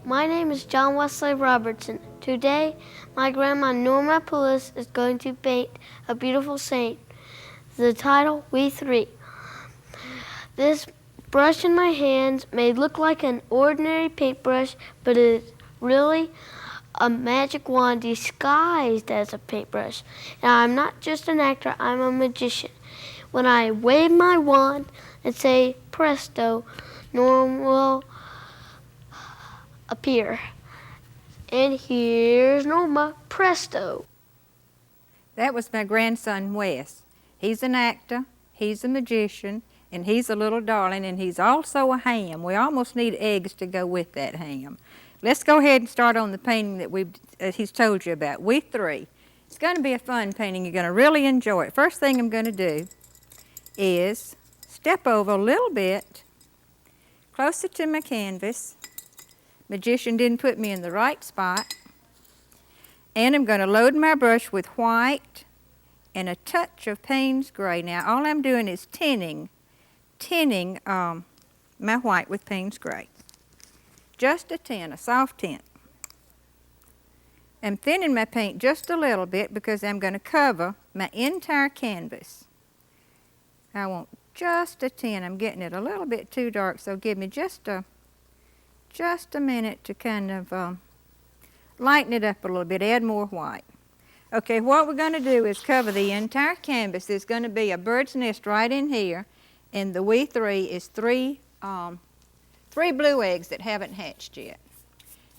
My name is John Wesley Robertson. Today, my grandma Norma Poulos is going to paint a beautiful saint. The title, We Three. This brush in my hands may look like an ordinary paintbrush, but it is really a magic wand disguised as a paintbrush. And I'm not just an actor, I'm a magician. When I wave my wand and say presto, Norma will appear. And here's Norma, presto. That was my grandson, Wes. He's an actor, he's a magician, and he's a little darling, and he's also a ham. We almost need eggs to go with that ham. Let's go ahead and start on the painting that he's told you about, We Three. It's going to be a fun painting. You're going to really enjoy it. First thing I'm going to do is step over a little bit closer to my canvas. Magician didn't put me in the right spot. And I'm going to load my brush with white and a touch of Payne's Gray. Now all I'm doing is tinning my white with Payne's Gray. Just a tint, a soft tint. I'm thinning my paint just a little bit because I'm going to cover my entire canvas. I want just a tint. I'm getting it a little bit too dark, so give me just a minute to kind of lighten it up a little bit, add more white. Okay, what we're going to do is cover the entire canvas. There's going to be a bird's nest right in here, and the We Three is three blue eggs that haven't hatched yet.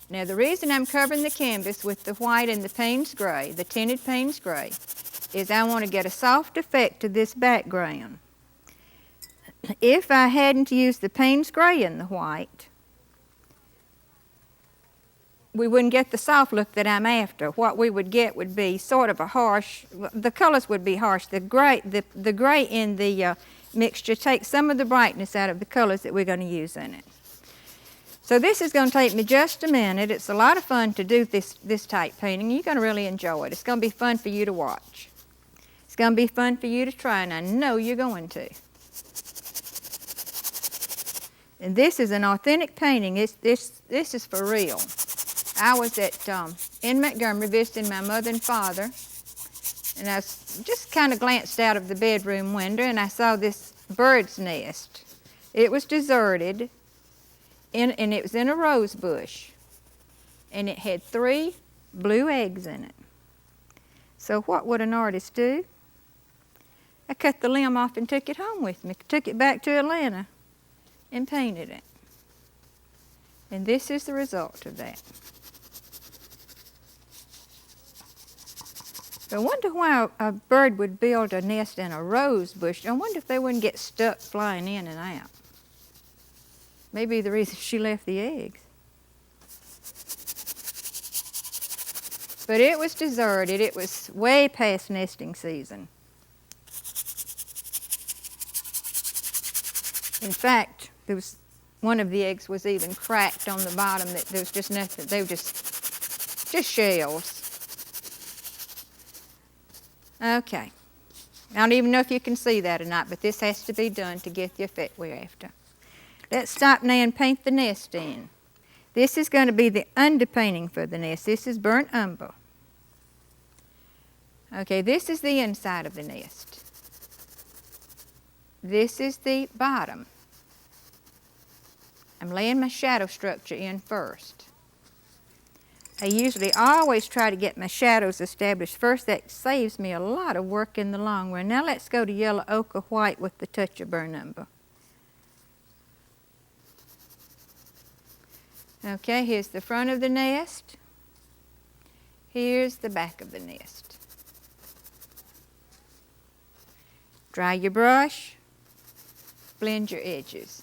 Now the reason I'm covering the canvas with the white and the Payne's Gray, the tinted Payne's Gray, is I want to get a soft effect to this background. If I hadn't used the Payne's Gray in the white, we wouldn't get the soft look that I'm after. What we would get would be sort of a harsh, the colors would be harsh. The gray in the mixture takes some of the brightness out of the colors that we're going to use in it. So this is going to take me just a minute. It's a lot of fun to do this type painting. You're going to really enjoy it. It's going to be fun for you to watch. It's going to be fun for you to try, and I know you're going to. And this is an authentic painting. This is for real. I was in Montgomery visiting my mother and father, and I just kind of glanced out of the bedroom window, and I saw this bird's nest. It was deserted, and it was in a rose bush, and it had 3 blue eggs in it. So what would an artist do? I cut the limb off and took it home with me, took it back to Atlanta, and painted it. And this is the result of that. I wonder why a bird would build a nest in a rose bush. I wonder if they wouldn't get stuck flying in and out. Maybe the reason she left the eggs. But it was deserted. It was way past nesting season. In fact, there was one of the eggs was even cracked on the bottom. That there was just nothing. They were just shells. Okay. I don't even know if you can see that or not, but this has to be done to get the effect we're after. Let's stop now and paint the nest in. This is going to be the underpainting for the nest. This is burnt umber. Okay, this is the inside of the nest. This is the bottom. I'm laying my shadow structure in first. I always try to get my shadows established first. That saves me a lot of work in the long run. Now let's go to yellow ochre white with the touch of burnt umber. Okay, here's the front of the nest. Here's the back of the nest. Dry your brush. Blend your edges.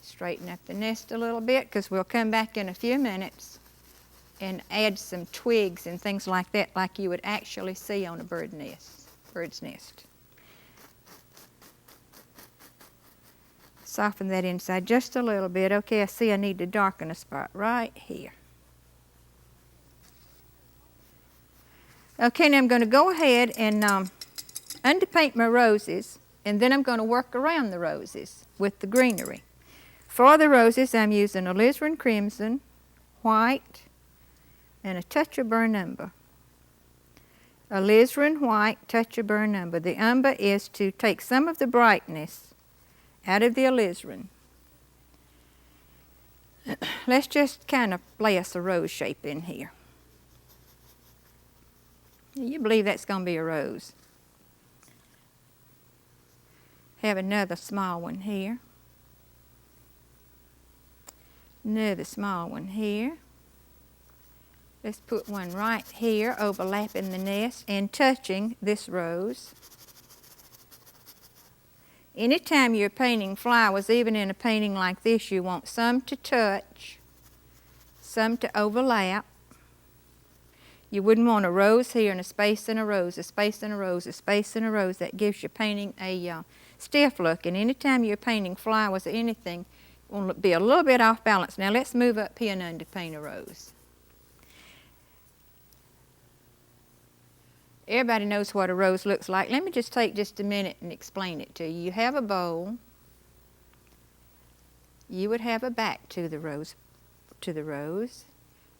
Straighten up the nest a little bit because we'll come back in a few minutes and add some twigs and things like that, like you would actually see on a bird's nest. Soften that inside just a little bit. Okay, I see I need to darken a spot right here. Okay, now I'm going to go ahead and underpaint my roses, and then I'm going to work around the roses with the greenery. For the roses, I'm using alizarin crimson, white, and a touch of burnt umber. Alizarin white, touch of burnt umber. The umber is to take some of the brightness out of the alizarin. Let's just kind of lay us a rose shape in here. You believe that's going to be a rose. Have another small one here. Another small one here. Let's put one right here, overlapping the nest and touching this rose. Anytime you're painting flowers, even in a painting like this, you want some to touch, some to overlap. You wouldn't want a rose here and a space and a rose, a space and a rose, a space and a rose. That gives your painting a stiff look. And anytime you're painting flowers or anything, it will be a little bit off balance. Now let's move up here and to paint a rose. Everybody knows what a rose looks like. Let me just take just a minute and explain it to you. You have a bowl. You would have a back to the rose.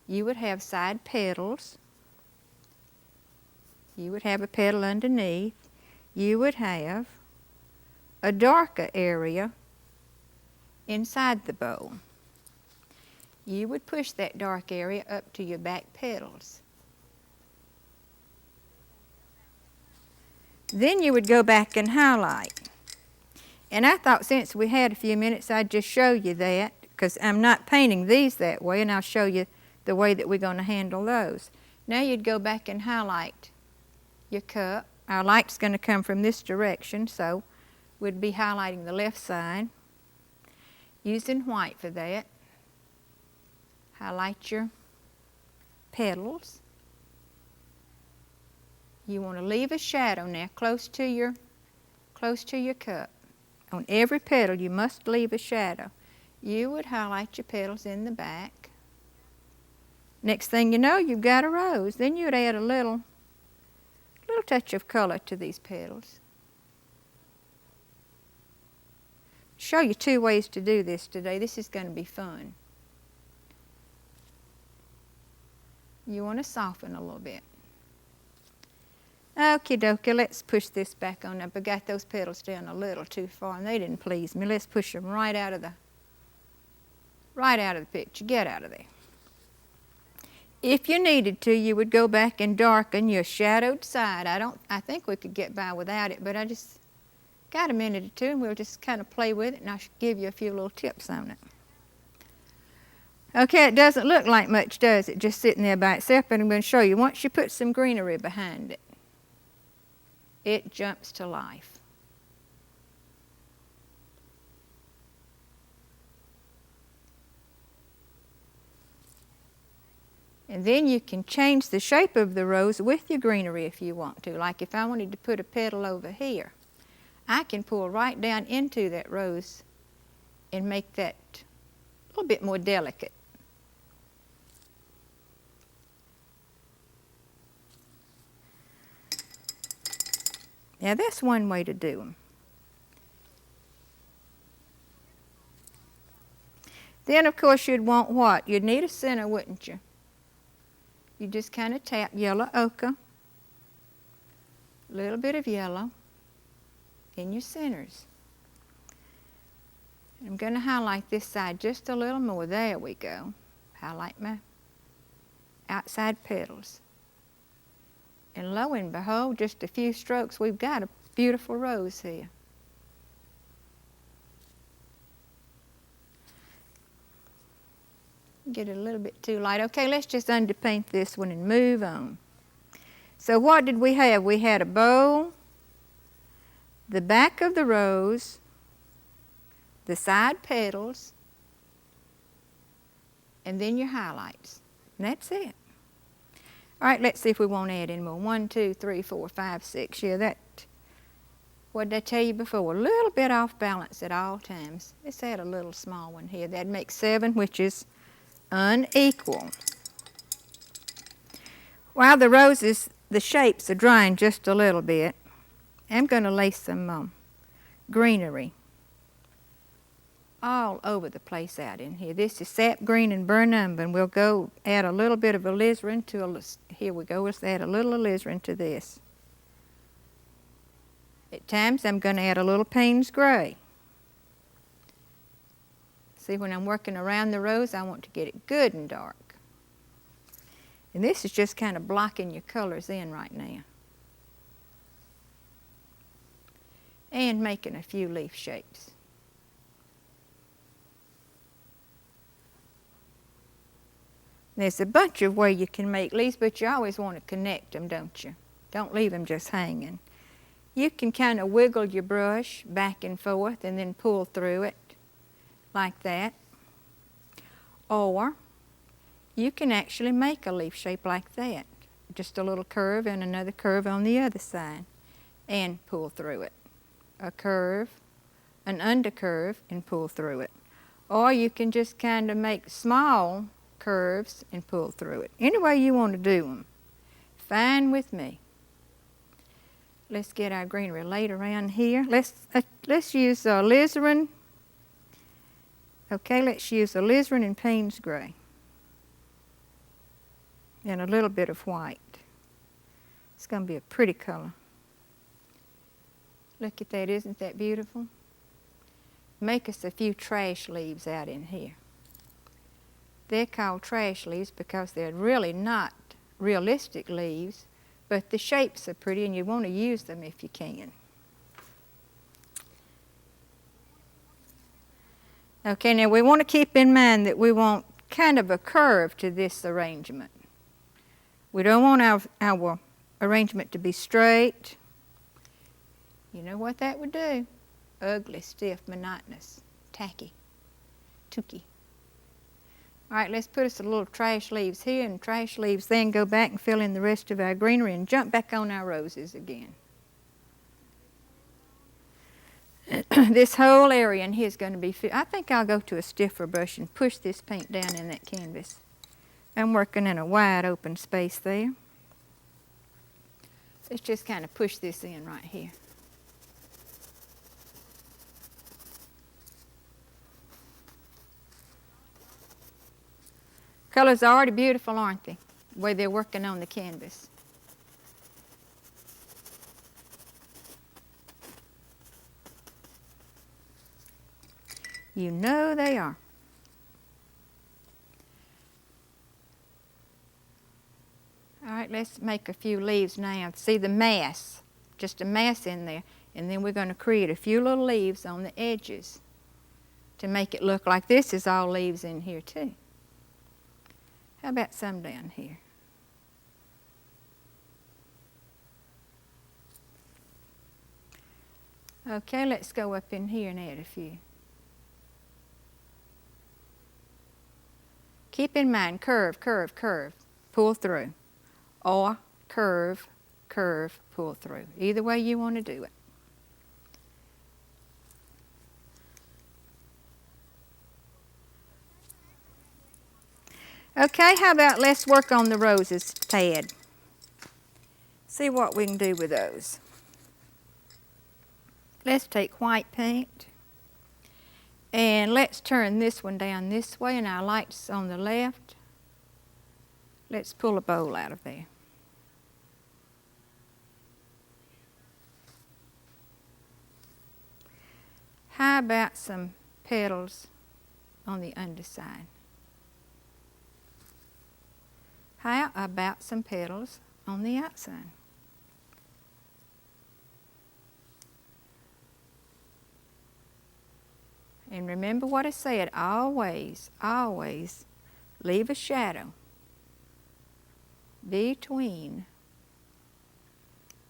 You would have side petals. You would have a petal underneath. You would have a darker area inside the bowl. You would push that dark area up to your back petals. Then you would go back and highlight. And I thought since we had a few minutes, I'd just show you that, because I'm not painting these that way, and I'll show you the way that we're going to handle those. Now you'd go back and highlight your cup. Our light's going to come from this direction, so we'd be highlighting the left side. Using white for that. Highlight your petals. You want to leave a shadow now close to your cup. On every petal you must leave a shadow. You would highlight your petals in the back. Next thing you know, you've got a rose. Then you'd add a little touch of color to these petals. Show you two ways to do this today. This is going to be fun. You want to soften a little bit. Okie dokie, let's push this back on up. I got those petals down a little too far and they didn't please me. Let's push them right out of the picture. Get out of there. If you needed to, you would go back and darken your shadowed side. I think we could get by without it, but I just got a minute or two and we'll just kind of play with it and I'll give you a few little tips on it. Okay, it doesn't look like much, does it? Just sitting there by itself, but I'm going to show you. Once you put some greenery behind it, it jumps to life. And then you can change the shape of the rose with your greenery if you want to. Like if I wanted to put a petal over here, I can pull right down into that rose and make that a little bit more delicate. Now that's one way to do them. Then of course you'd want what? You'd need a center, wouldn't you? You just kind of tap yellow ochre, a little bit of yellow in your centers. I'm going to highlight this side just a little more. There we go. Highlight my outside petals. And lo and behold, just a few strokes, we've got a beautiful rose here. Get it a little bit too light. Okay, let's just underpaint this one and move on. So what did we have? We had a bowl, the back of the rose, the side petals, and then your highlights. And that's it. All right, let's see if we want to add any more. 1, 2, 3, 4, 5, 6. Yeah, that, what did I tell you before? A little bit off balance at all times. Let's add a little small one here. That'd make 7, which is unequal. While the roses, the shapes are drying just a little bit, I'm going to lay some greenery all over the place out in here. This is sap green and burnt umber, and we'll go add a little bit of alizarin to here we go. Let's add a little alizarin to this. At times I'm going to add a little Payne's gray. See, when I'm working around the rose, I want to get it good and dark. And this is just kind of blocking your colors in right now. And making a few leaf shapes. There's a bunch of ways you can make leaves, but you always want to connect them, don't you? Don't leave them just hanging. You can kind of wiggle your brush back and forth and then pull through it like that. Or you can actually make a leaf shape like that. Just a little curve and another curve on the other side and pull through it. A curve, an undercurve, and pull through it. Or you can just kind of make small curves and pull through it. Any way you want to do them, fine with me. Let's get our greenery laid around here. Let's use alizarin. Okay, let's use alizarin and Payne's gray. And a little bit of white. It's going to be a pretty color. Look at that, isn't that beautiful? Make us a few trash leaves out in here. They're called trash leaves because they're really not realistic leaves, but the shapes are pretty and you want to use them if you can. Okay, now we want to keep in mind that we want kind of a curve to this arrangement. We don't want our arrangement to be straight. You know what that would do? Ugly, stiff, monotonous, tacky, tooky. All right, let's put us a little trash leaves here and trash leaves, then go back and fill in the rest of our greenery and jump back on our roses again. This whole area in here is going to be filled. I think I'll go to a stiffer brush and push this paint down in that canvas. I'm working in a wide open space there. Let's just kind of push this in right here. Colors are already beautiful, aren't they? The way they're working on the canvas. You know they are. All right, let's make a few leaves now. See the mass, just a mass in there. And then we're going to create a few little leaves on the edges to make it look like this is all leaves in here too. How about some down here? Okay, let's go up in here and add a few. Keep in mind, curve, curve, curve, pull through. Or curve, curve, pull through. Either way you want to do it. Okay, how about let's work on the roses, Tad. See what we can do with those. Let's take white paint. And let's turn this one down this way and our light's on the left. Let's pull a bowl out of there. How about some petals on the underside? How about some petals on the outside? And remember what I said, always, always leave a shadow between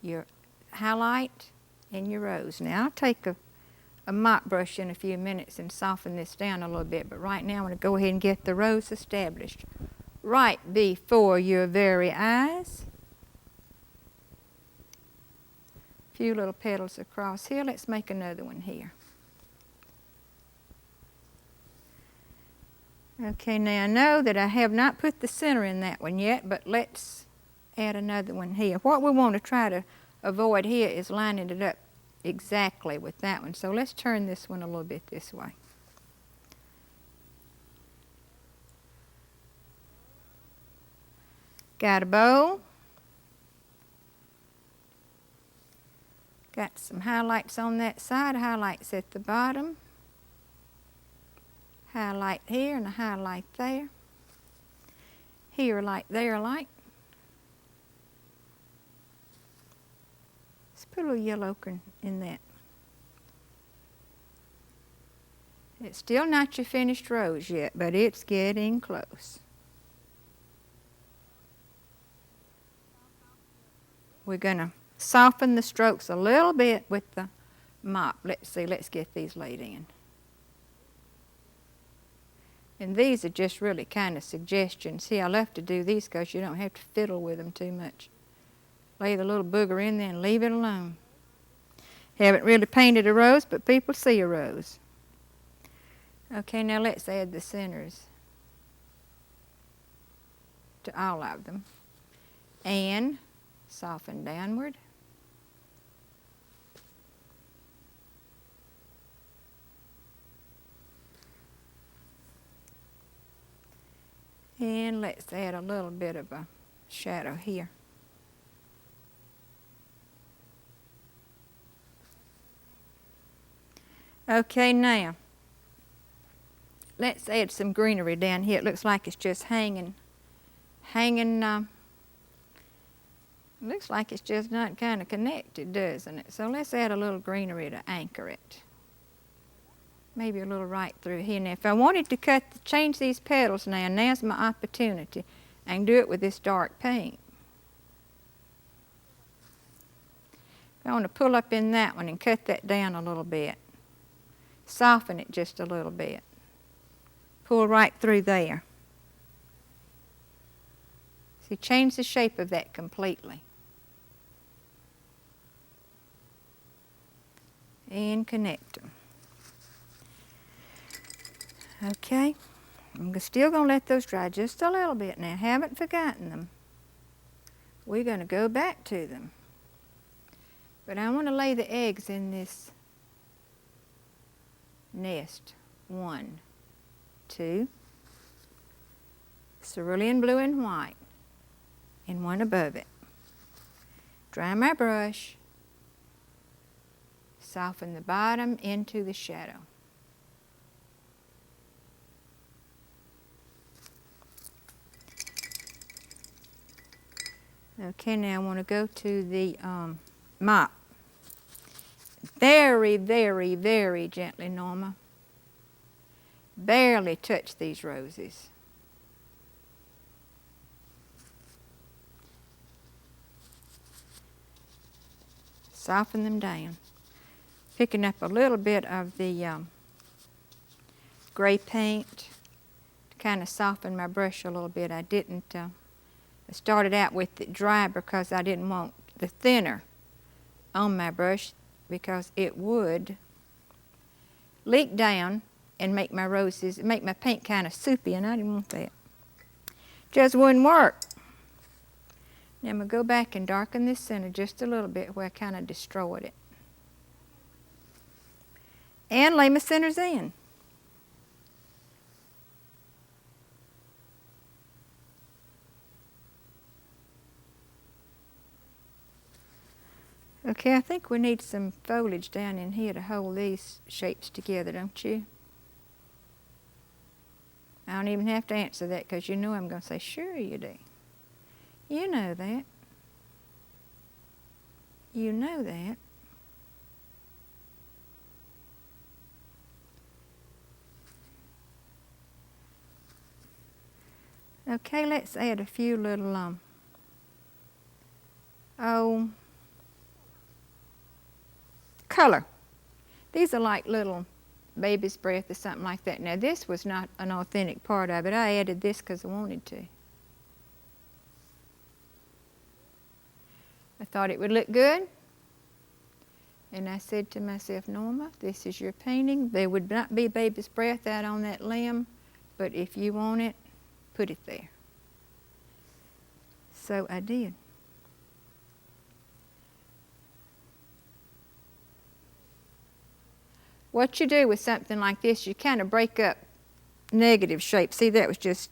your highlight and your rose. Now I'll take a mop brush in a few minutes and soften this down a little bit, but right now I'm going to go ahead and get the rose established right before your very eyes. A few little petals across here. Let's make another one here. Okay, now I know that I have not put the center in that one yet, but let's add another one here. What we want to try to avoid here is lining it up exactly with that one. So let's turn this one a little bit this way. Got a bowl. Got some highlights on that side, highlights at the bottom. Highlight here and a highlight there. Here light, there light. Let's put a little yellow ochre in that. It's still not your finished rose yet, but it's getting close. We're going to soften the strokes a little bit with the mop. Let's see, let's get these laid in. And these are just really kind of suggestions. See, I love to do these because you don't have to fiddle with them too much. Lay the little booger in there and leave it alone. Haven't really painted a rose, but people see a rose. Okay, now let's add the centers to all of them. And soften downward. And let's add a little bit of a shadow here. Okay, now let's add some greenery down here. It looks like it's just hanging. Looks like it's just not kind of connected, doesn't it? So let's add a little greenery to anchor it. Maybe a little right through here. Now, if I wanted to change these petals now, now's my opportunity. I can do it with this dark paint. I want to pull up in that one and cut that down a little bit. Soften it just a little bit. Pull right through there. See, change the shape of that completely. And connect them. Okay, I'm still going to let those dry just a little bit now. Haven't forgotten them. We're going to go back to them. But I want to lay the eggs in this nest. 1, 2, cerulean blue and white, and one above it. Dry my brush. Soften the bottom into the shadow. Okay, now I want to go to the mop. Very, very, very gently, Norma. Barely touch these roses. Soften them down. Picking up a little bit of the gray paint to kind of soften my brush a little bit. I didn't, I started out with it dry because I didn't want the thinner on my brush because it would leak down and make my roses, make my paint kind of soupy, and I didn't want that. Just wouldn't work. Now I'm going to go back and darken this center just a little bit where I kind of destroyed it. And lay my centers in. Okay, I think we need some foliage down in here to hold these shapes together, don't you? I don't even have to answer that because you know I'm going to say, sure you do. You know that. You know that. Okay, let's add a few little, color. These are like little baby's breath or something like that. Now this was not an authentic part of it. I added this because I wanted to. I thought it would look good. And I said to myself, Norma, this is your painting. There would not be baby's breath out on that limb, but if you want it, put it there. So I did. What you do with something like this, you kind of break up negative shapes. See, that was just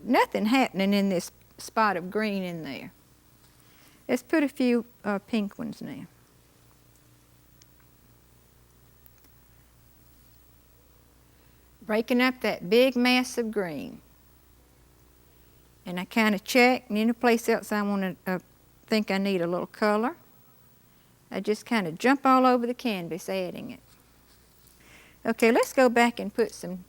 nothing happening in this spot of green in there. Let's put a few pink ones now. Breaking up that big mass of green. And I kind of check, and any place else I want to think I need a little color, I just kind of jump all over the canvas adding it. Okay, let's go back and put some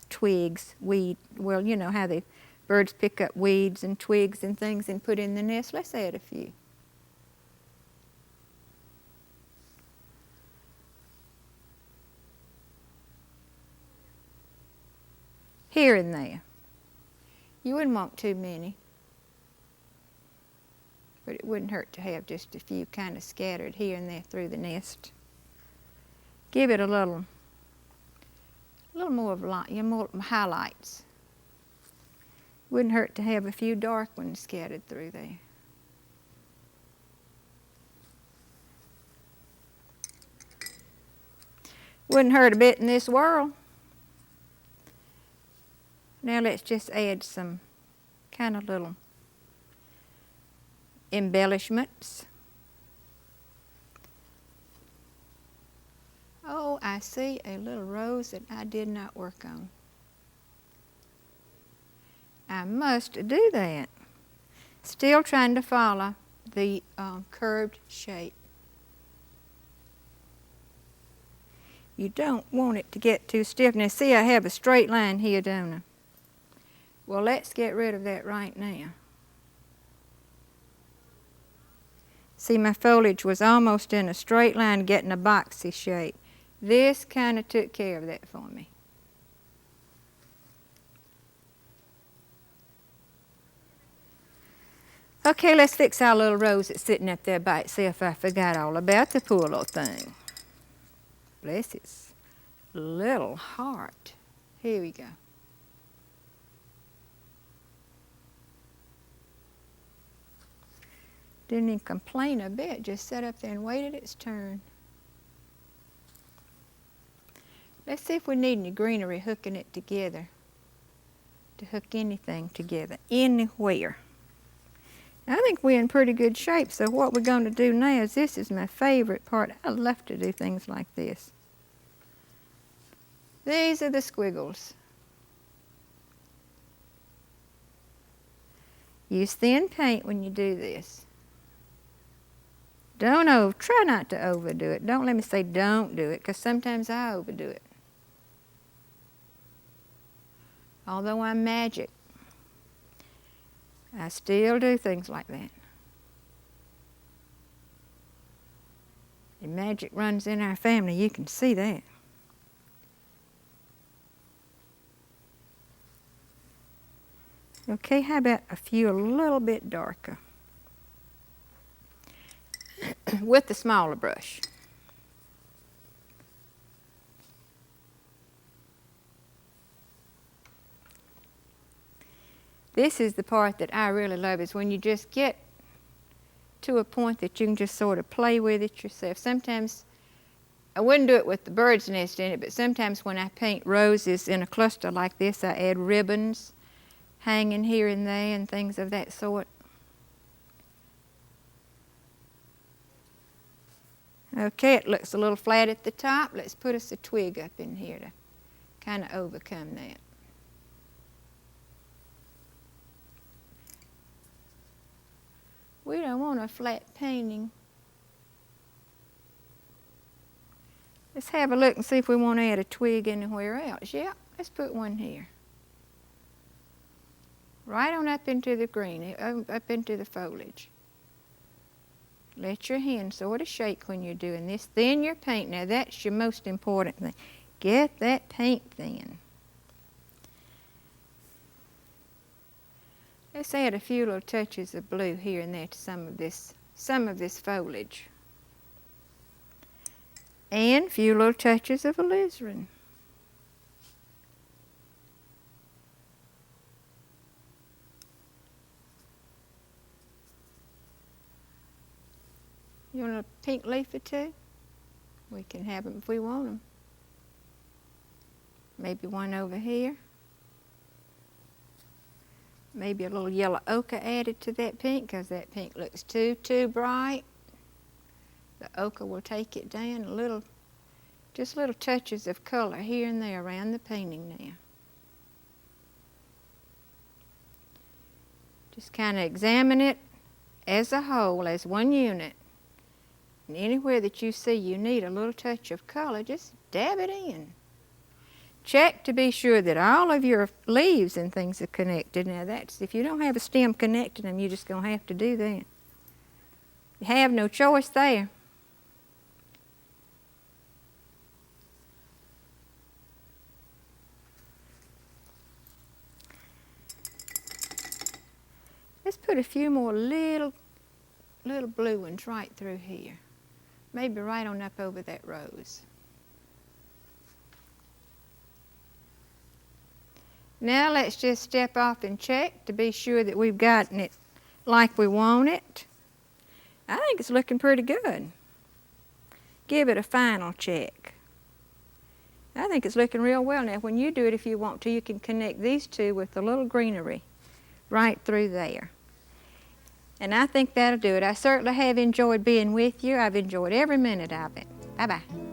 twigs, well, you know how the birds pick up weeds and twigs and things and put in the nest. Let's add a few. Here and there. You wouldn't want too many, but it wouldn't hurt to have just a few kind of scattered here and there through the nest. Give it a little more of light, more highlights. Wouldn't hurt to have a few dark ones scattered through there. Wouldn't hurt a bit in this world. Now let's just add some kind of little embellishments. Oh, I see a little rose that I did not work on. I must do that. Still trying to follow the curved shape. You don't want it to get too stiff. Now see, I have a straight line here, don't I? Well, let's get rid of that right now. See, my foliage was almost in a straight line, getting a boxy shape. This kind of took care of that for me. Okay, let's fix our little rose that's sitting up there by itself. I forgot all about the Poulos thing. Bless its little heart. Here we go. Didn't even complain a bit, just sat up there and waited its turn. Let's see if we need any greenery hooking it together, to hook anything together, anywhere. I think we're in pretty good shape, so what we're going to do now is, this is my favorite part. I love to do things like this. These are the squiggles. Use thin paint when you do this. Try not to overdo it. Don't let me say don't do it, because sometimes I overdo it. Although I'm magic, I still do things like that. The magic runs in our family, you can see that. Okay, how about a few a little bit darker? With the smaller brush. This is the part that I really love, is when you just get to a point that you can just sort of play with it yourself. Sometimes, I wouldn't do it with the bird's nest in it, but sometimes when I paint roses in a cluster like this, I add ribbons hanging here and there and things of that sort. Okay, it looks a little flat at the top. Let's put us a twig up in here to kind of overcome that. We don't want a flat painting. Let's have a look and see if we want to add a twig anywhere else. Yeah, let's put one here. Right on up into the green, up into the foliage. Let your hand sort of shake when you're doing this. Thin your paint. Now that's your most important thing. Get that paint thin. Let's add a few little touches of blue here and there to some of this foliage. And a few little touches of alizarin. You want a pink leaf or two? We can have them if we want them. Maybe one over here. Maybe a little yellow ochre added to that pink because that pink looks too bright. The ochre will take it down a little, just little touches of color here and there around the painting now. Just kind of examine it as a whole, as one unit. And anywhere that you see you need a little touch of color, just dab it in. Check to be sure that all of your leaves and things are connected. Now that's, if you don't have a stem connecting them, you're just going to have to do that. You have no choice there. Let's put a few more little blue ones right through here. Maybe right on up over that rose. Now let's just step off and check to be sure that we've gotten it like we want it. I think it's looking pretty good. Give it a final check. I think it's looking real well. Now when you do it, if you want to, you can connect these two with a little greenery right through there. And I think that'll do it. I certainly have enjoyed being with you. I've enjoyed every minute of it. Bye-bye.